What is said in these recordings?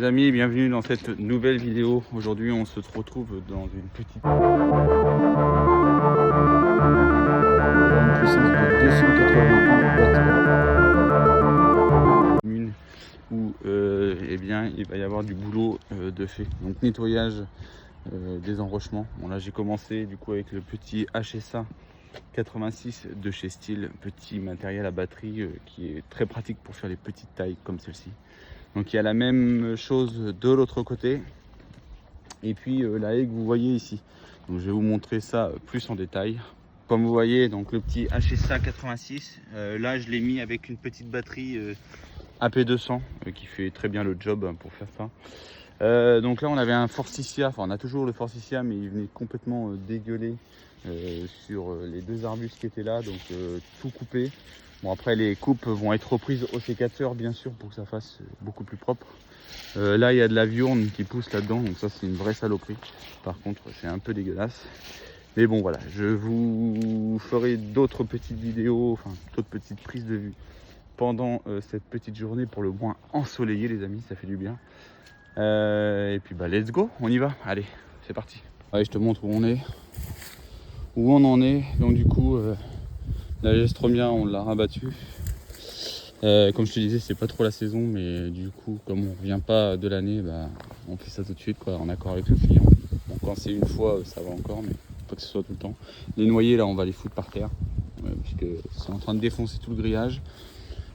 Les amis, bienvenue dans cette nouvelle vidéo. Aujourd'hui on se retrouve dans une petite puissance de 281 watts où eh bien, il va y avoir du boulot de fait. Donc nettoyage des enrochements. Bon là j'ai commencé du coup avec le petit HSA 86 de chez Stihl, petit matériel à batterie qui est très pratique pour faire les petites tailles comme celle-ci. Donc il y a la même chose de l'autre côté et puis la haie que vous voyez ici. Donc je vais vous montrer ça plus en détail. Comme vous voyez, donc le petit HSA 86, là je l'ai mis avec une petite batterie AP200 qui fait très bien le job pour faire ça. Donc là on avait un Forsythia, enfin on a toujours le Forsythia mais il venait complètement dégueuler sur les deux arbustes qui étaient là, donc tout coupé. Bon après les coupes vont être reprises au sécateur bien sûr pour que ça fasse beaucoup plus propre. Là il y a de la viorne qui pousse là-dedans, donc ça c'est une vraie saloperie. Par contre c'est un peu dégueulasse. Mais bon voilà, je vous ferai d'autres petites vidéos, enfin d'autres petites prises de vue pendant cette petite journée pour le moins ensoleillée les amis, ça fait du bien. Et puis bah let's go, on y va, allez c'est parti. Allez je te montre où on est, où on en est. Donc du coup la Gestromia on l'a rabattu. Comme je te disais c'est pas trop la saison, mais du coup comme on revient pas de l'année, bah, on fait ça tout de suite quoi, en accord avec le client. Bon, quand c'est une fois ça va encore, mais pas que ce soit tout le temps. Les noyers là on va les foutre par terre puisque c'est en train de défoncer tout le grillage.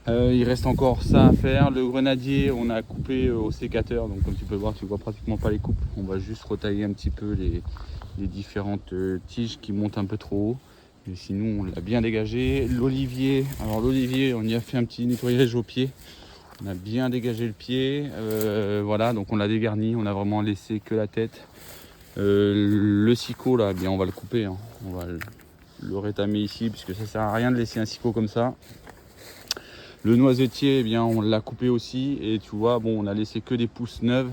Il reste encore ça à faire. Le grenadier on a coupé au sécateur, donc comme tu peux voir tu vois pratiquement pas les coupes. On va juste retailler un petit peu les différentes tiges qui montent un peu trop haut. Et sinon on l'a bien dégagé. L'olivier, alors l'olivier on y a fait un petit nettoyage au pied. On a bien dégagé le pied. Voilà, donc on l'a dégarni, on a vraiment laissé que la tête. Le sicot là, eh bien on va le couper, hein. On va le rétamer ici puisque ça sert à rien de laisser un sicot comme ça. Le noisetier, eh bien on l'a coupé aussi, et tu vois, bon on a laissé que des pousses neuves.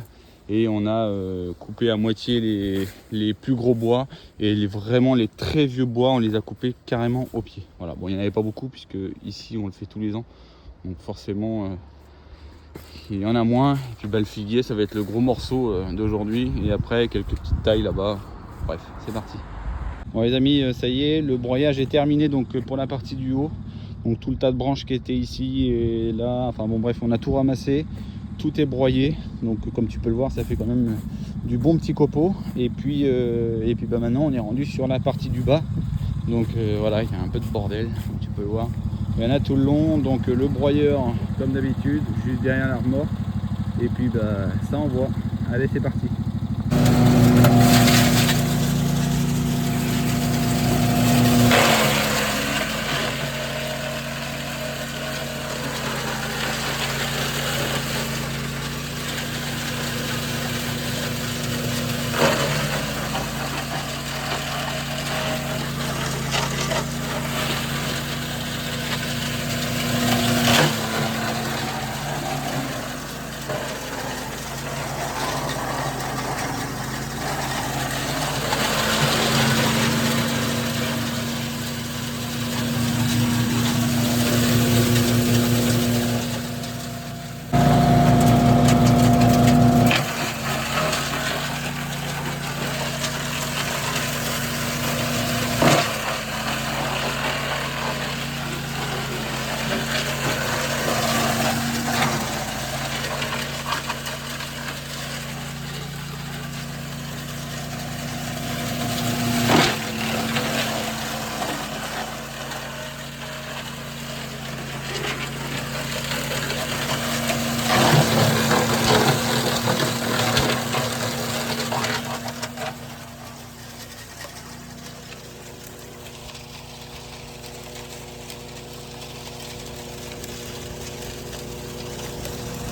Et on a coupé à moitié les plus gros bois, et vraiment les très vieux bois on les a coupés carrément au pied. Voilà, bon il n'y en avait pas beaucoup puisque ici on le fait tous les ans, donc forcément il y en a moins. Et puis bah, le figuier ça va être le gros morceau d'aujourd'hui, et après quelques petites tailles là-bas. Bref, c'est parti. Bon les amis, ça y est, le broyage est terminé donc pour la partie du haut. Donc tout le tas de branches qui étaient ici et là, enfin bon bref, on a tout ramassé. Tout est broyé, donc comme tu peux le voir ça fait quand même du bon petit copeau. Et puis bah, maintenant on est rendu sur la partie du bas. Donc voilà, il y a un peu de bordel comme tu peux le voir. Il y en a tout le long, donc le broyeur comme d'habitude juste derrière la remorque. Et puis bah, ça envoie. Allez c'est parti.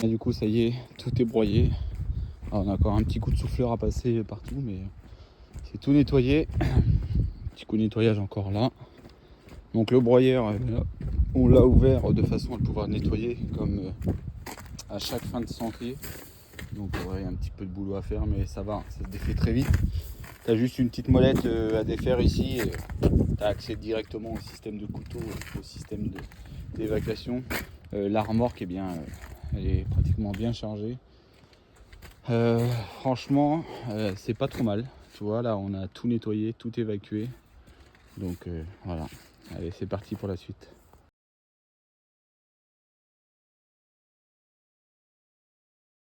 Et du coup ça y est, tout est broyé. Alors, on a encore un petit coup de souffleur à passer partout, mais c'est tout nettoyé. Petit coup de nettoyage encore là. Donc le broyeur, on l'a ouvert de façon à pouvoir nettoyer comme à chaque fin de sentier. Donc il y a un petit peu de boulot à faire, mais ça va, ça se défait très vite. Tu as juste une petite molette à défaire ici, et tu as accès directement au système de couteau, au système d'évacuation. La remorque, eh bien, elle est pratiquement bien chargée. Franchement, c'est pas trop mal. Tu vois, là, on a tout nettoyé, tout évacué. Donc voilà. Allez, c'est parti pour la suite.